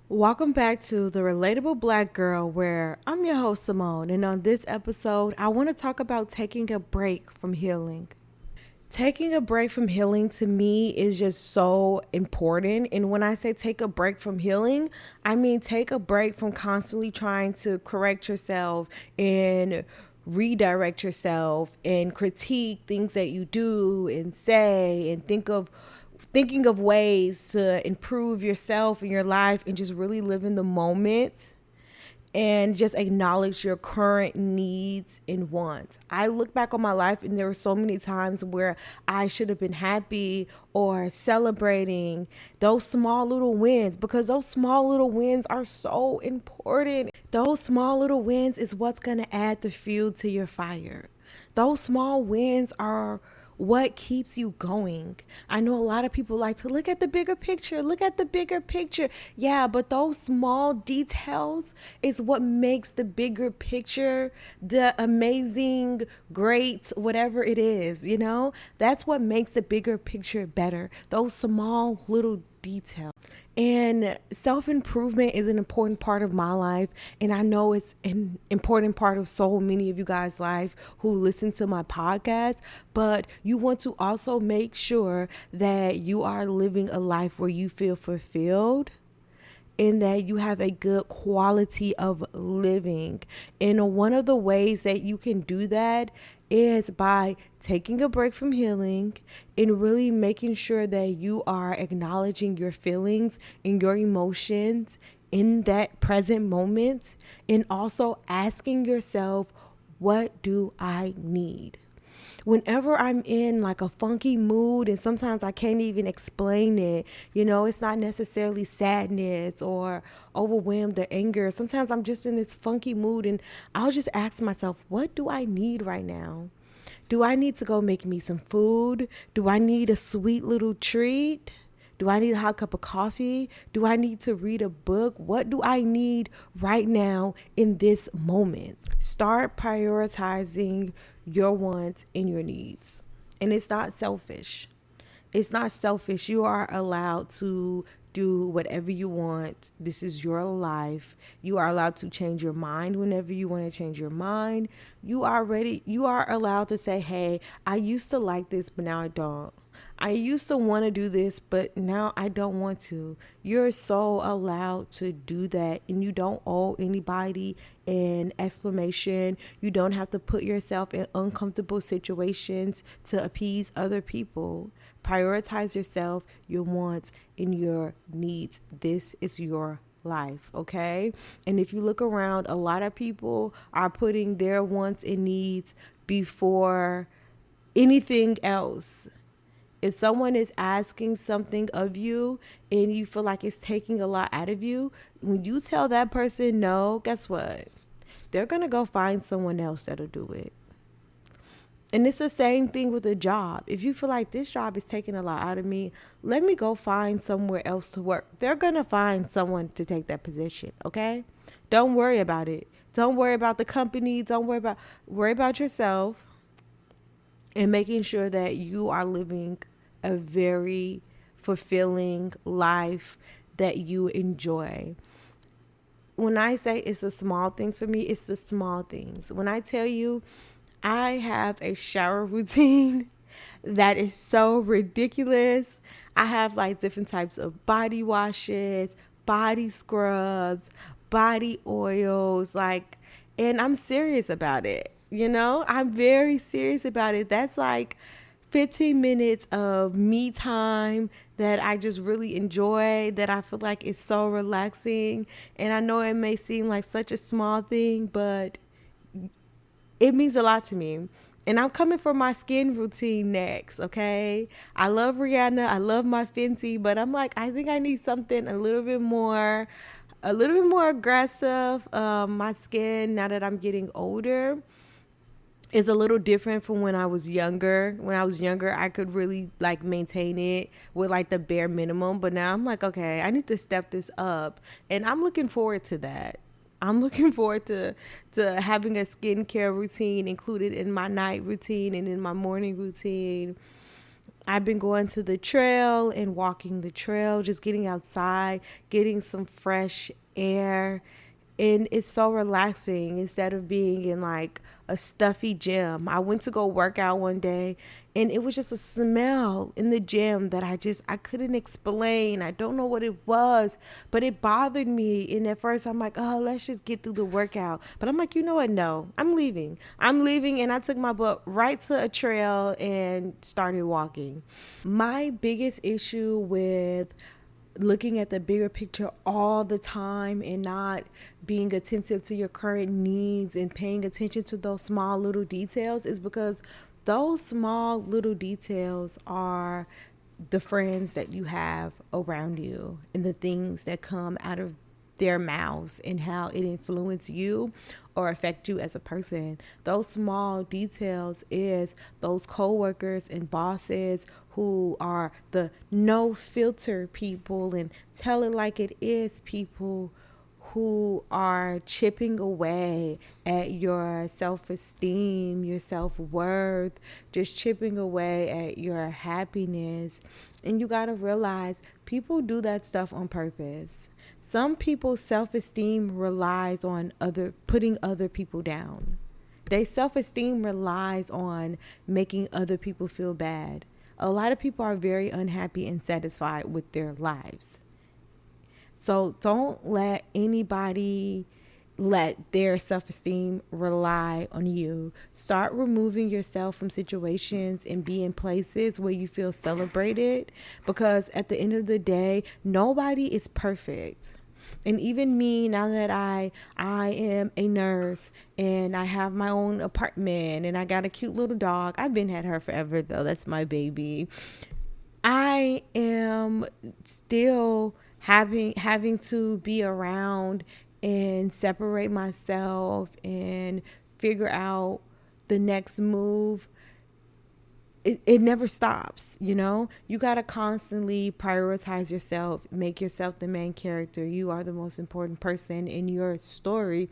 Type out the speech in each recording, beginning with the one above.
Welcome back to The Relatable Black Girl, where I'm your host, Simone. And on this episode, I want to talk about taking a break from healing. Taking a break from healing to me is just so important. And when I say take a break from healing, I mean take a break from constantly trying to correct yourself and redirect yourself and critique things that you do and say and thinking of ways to improve yourself and your life and just really live in the moment and just acknowledge your current needs and wants. I look back on my life and there were so many times where I should have been happy or celebrating those small little wins because those small little wins are so important. Those small little wins is what's going to add the fuel to your fire. Those small wins are what keeps you going. I know a lot of people like to look at the bigger picture, look at the bigger picture. Yeah, but those small details is what makes the bigger picture the amazing, great, whatever it is, you know? That's what makes the bigger picture better. Those small little details. And self improvement is an important part of my life. And I know it's an important part of so many of you guys' life who listen to my podcast. But you want to also make sure that you are living a life where you feel fulfilled in that you have a good quality of living. And one of the ways that you can do that is by taking a break from healing and really making sure that you are acknowledging your feelings and your emotions in that present moment, and also asking yourself, what do I need? Whenever I'm in like a funky mood and sometimes I can't even explain it, it's not necessarily sadness or overwhelmed or anger. Sometimes I'm just in this funky mood and I'll just ask myself, what do I need right now? Do I need to go make me some food? Do I need a sweet little treat? Do I need a hot cup of coffee? Do I need to read a book? What do I need right now in this moment? Start prioritizing your wants and your needs. And it's not selfish. It's not selfish. You are allowed to do whatever you want. This is your life. You are allowed to change your mind whenever you want to change your mind. You are allowed to say, "Hey, I used to like this, but now I don't. I used to want to do this, but now I don't want to." You're so allowed to do that, and you don't owe anybody an explanation. You don't have to put yourself in uncomfortable situations to appease other people. Prioritize yourself, your wants, and your needs. This is your life, okay? And if you look around, a lot of people are putting their wants and needs before anything else. If someone is asking something of you and you feel like it's taking a lot out of you, when you tell that person no, guess what? They're going to go find someone else that'll do it. And it's the same thing with a job. If you feel like this job is taking a lot out of me, let me go find somewhere else to work. They're going to find someone to take that position, okay? Don't worry about it. Don't worry about the company. Don't worry about yourself and making sure that you are living a very fulfilling life that you enjoy. When I say it's the small things for me, it's the small things. When I tell you I have a shower routine that is so ridiculous. I have like different types of body washes, body scrubs, body oils, and I'm serious about it. I'm very serious about it. That's like 15 minutes of me time that I just really enjoy, that I feel like it's so relaxing. And I know it may seem like such a small thing, but it means a lot to me. And I'm coming for my skin routine next, okay? I love Rihanna. I love my Fenty, but I'm like, I think I need something a little bit more aggressive. My skin, now that I'm getting older, is a little different from when I was younger. When I was younger, I could really like maintain it with like the bare minimum. But now I'm like, okay, I need to step this up. And I'm looking forward to that. I'm looking forward to having a skincare routine included in my night routine and in my morning routine. I've been going to the trail and walking the trail, just getting outside, getting some fresh air. And it's so relaxing instead of being in like a stuffy gym. I went to go work out one day and it was just a smell in the gym that I couldn't explain. I don't know what it was, but it bothered me. And at first I'm like, oh, let's just get through the workout. But I'm like, you know what? No, I'm leaving. I'm leaving. And I took my butt right to a trail and started walking. My biggest issue with looking at the bigger picture all the time and not being attentive to your current needs and paying attention to those small little details is because those small little details are the friends that you have around you and the things that come out of their mouths and how it influence you or affect you as a person. Those small details is those coworkers and bosses who are the no filter people and tell it like it is people who are chipping away at your self-esteem, your self-worth, just chipping away at your happiness. And you got to realize people do that stuff on purpose. Some people's self-esteem relies on putting other people down. Their self-esteem relies on making other people feel bad. A lot of people are very unhappy and satisfied with their lives. So don't let anybody let their self-esteem rely on you. Start removing yourself from situations and be in places where you feel celebrated, because at the end of the day, nobody is perfect. And even me, now that I am a nurse and I have my own apartment and I got a cute little dog. I've been had her forever though. That's my baby. I am still having to be around and separate myself and figure out the next move. It never stops, you know? You got to constantly prioritize yourself, make yourself the main character. You are the most important person in your story.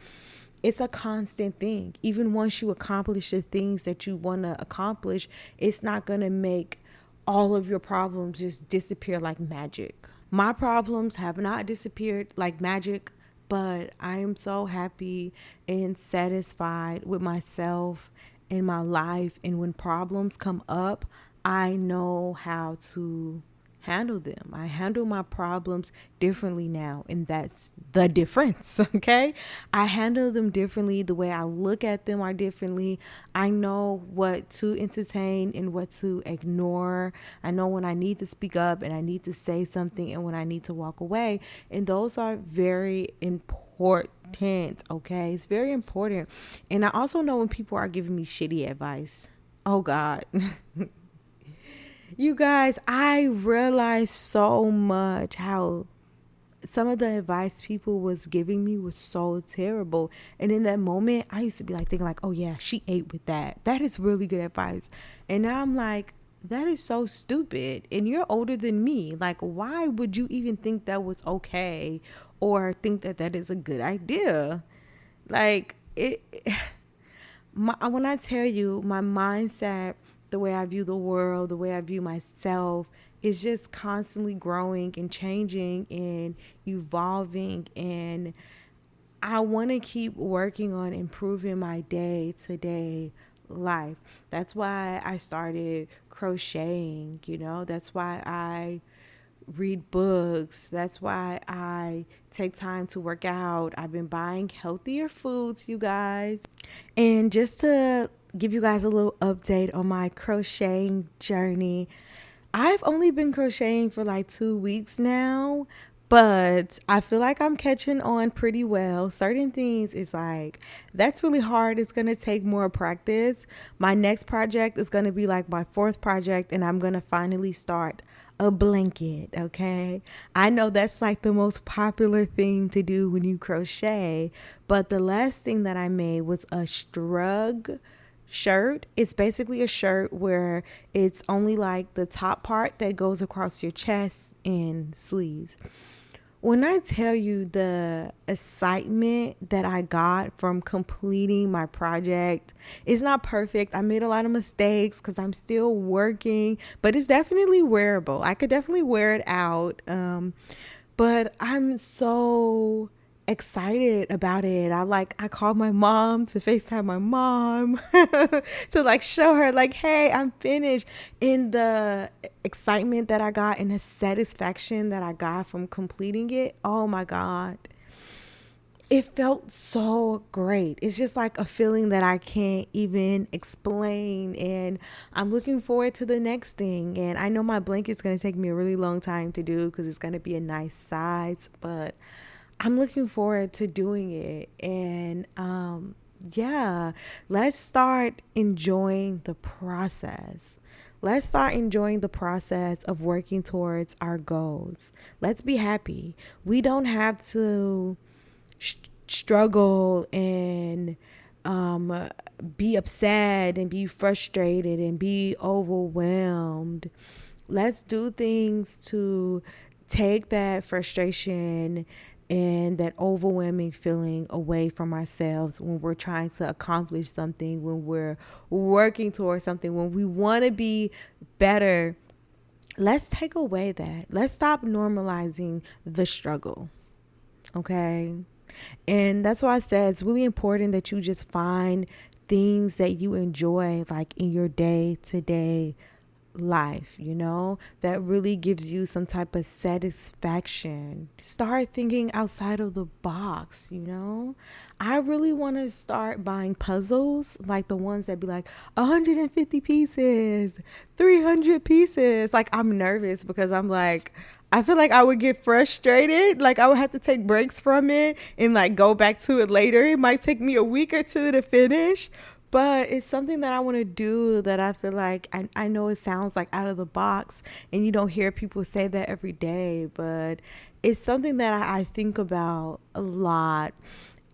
It's a constant thing. Even once you accomplish the things that you want to accomplish, it's not going to make all of your problems just disappear like magic. My problems have not disappeared like magic, but I am so happy and satisfied with myself and my life. And when problems come up, I know how to handle them. I handle my problems differently now, and that's the difference. Okay, I handle them differently. The way I look at them are differently. I know what to entertain and what to ignore. I know when I need to speak up and I need to say something and when I need to walk away, and those are very important. Okay, it's very important. And I also know when people are giving me shitty advice. Oh God. You guys, I realized so much how some of the advice people was giving me was so terrible. And in that moment, I used to be like thinking like, oh yeah, she ate with that. That is really good advice. And now I'm like, that is so stupid. And you're older than me. Like, why would you even think that was okay or think that that is a good idea? Like when I tell you my mindset, the way I view the world, the way I view myself is just constantly growing and changing and evolving. And I want to keep working on improving my day to day life. That's why I started crocheting, you know, that's why I read books. That's why I take time to work out. I've been buying healthier foods, you guys. And just to give you guys a little update on my crocheting journey, I've only been crocheting for like 2 weeks now, but I feel like I'm catching on pretty well. Certain things is like, that's really hard. It's going to take more practice. My next project is going to be like my fourth project, and I'm going to finally start a blanket. Okay. I know that's like the most popular thing to do when you crochet, but the last thing that I made was a shrug shirt. It's basically a shirt where it's only like the top part that goes across your chest and sleeves. When I tell you the excitement that I got from completing my project, it's not perfect. I made a lot of mistakes because I'm still working, but it's definitely wearable. I could definitely wear it out. But I'm so excited about it. I called my mom to FaceTime my mom to like show her like, hey, I'm finished. In the excitement that I got and the satisfaction that I got from completing it, oh my God. It felt so great. It's just like a feeling that I can't even explain. And I'm looking forward to the next thing. And I know my blanket's going to take me a really long time to do because it's going to be a nice size. But I'm looking forward to doing it. And yeah, let's start enjoying the process. Let's start enjoying the process of working towards our goals. Let's be happy. We don't have to struggle and be upset and be frustrated and be overwhelmed. Let's do things to take that frustration and that overwhelming feeling away from ourselves when we're trying to accomplish something, when we're working towards something, when we want to be better. Let's take away that. Let's stop normalizing the struggle. Okay. And that's why I said it's really important that you just find things that you enjoy, like in your day to day life, that really gives you some type of satisfaction. Start thinking outside of the box. I really want to start buying puzzles, like the ones that be like 150 pieces, 300 pieces. Like, I'm nervous because I'm like, I feel like I would get frustrated. Like, I would have to take breaks from it and like go back to it later. It might take me a week or two to finish, but it's something that I want to do that I feel like I know it sounds like out of the box and you don't hear people say that every day, but it's something that I think about a lot.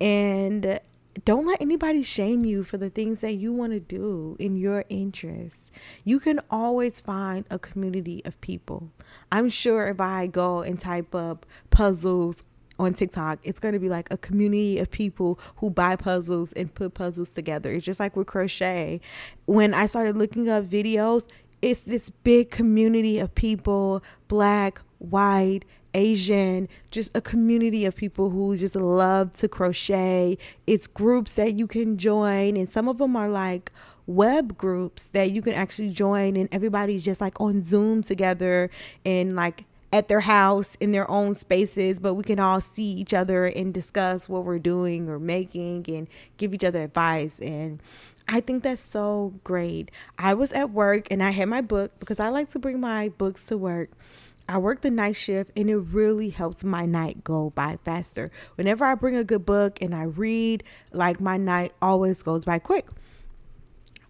And don't let anybody shame you for the things that you want to do in your interests. You can always find a community of people. I'm sure if I go and type up puzzles on TikTok, it's going to be like a community of people who buy puzzles and put puzzles together. It's just like with crochet. When I started looking up videos, it's this big community of people, black, white, Asian, just a community of people who just love to crochet. It's groups that you can join, and some of them are like web groups that you can actually join, and everybody's just like on Zoom together and like at their house in their own spaces, but we can all see each other and discuss what we're doing or making and give each other advice. And I think that's so great. I was at work and I had my book because I like to bring my books to work. I work the night shift and it really helps my night go by faster. Whenever I bring a good book and I read, like, my night always goes by quick.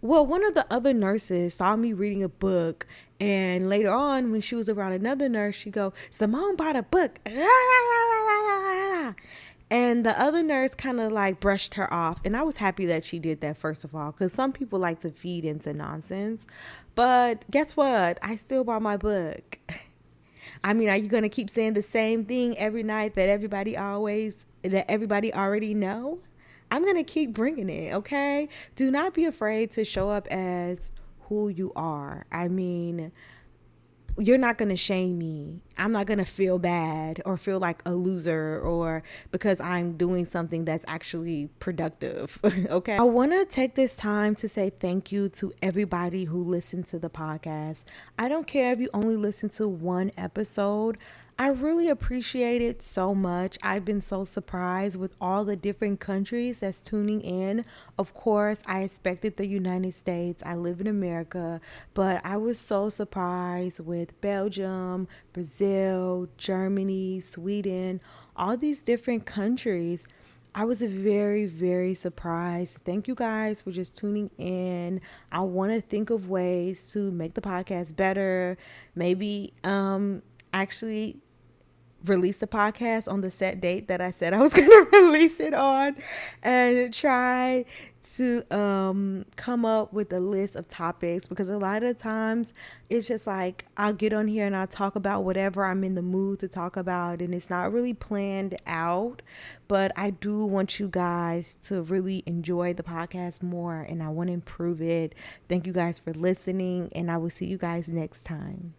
Well, one of the other nurses saw me reading a book, and later on, when she was around another nurse, she go, "Simone bought a book." And the other nurse kind of like brushed her off. And I was happy that she did that, first of all, because some people like to feed into nonsense. But guess what? I still bought my book. I mean, are you going to keep saying the same thing every night that everybody already know? I'm going to keep bringing it, okay? Do not be afraid to show up as who you are. I mean, you're not going to shame me. I'm not going to feel bad or feel like a loser or because I'm doing something that's actually productive. Okay. I want to take this time to say thank you to everybody who listened to the podcast. I don't care if you only listen to one episode. I really appreciate it so much. I've been so surprised with all the different countries that's tuning in. Of course, I expected the United States. I live in America, but I was so surprised with Belgium, Brazil, Germany, Sweden, all these different countries. I was very, very surprised. Thank you guys for just tuning in. I want to think of ways to make the podcast better. Maybe actually release the podcast on the set date that I said I was going to release it on, and try to come up with a list of topics, because a lot of times it's just like I'll get on here and I'll talk about whatever I'm in the mood to talk about, and it's not really planned out. But I do want you guys to really enjoy the podcast more, and I want to improve it. Thank you guys for listening, and I will see you guys next time.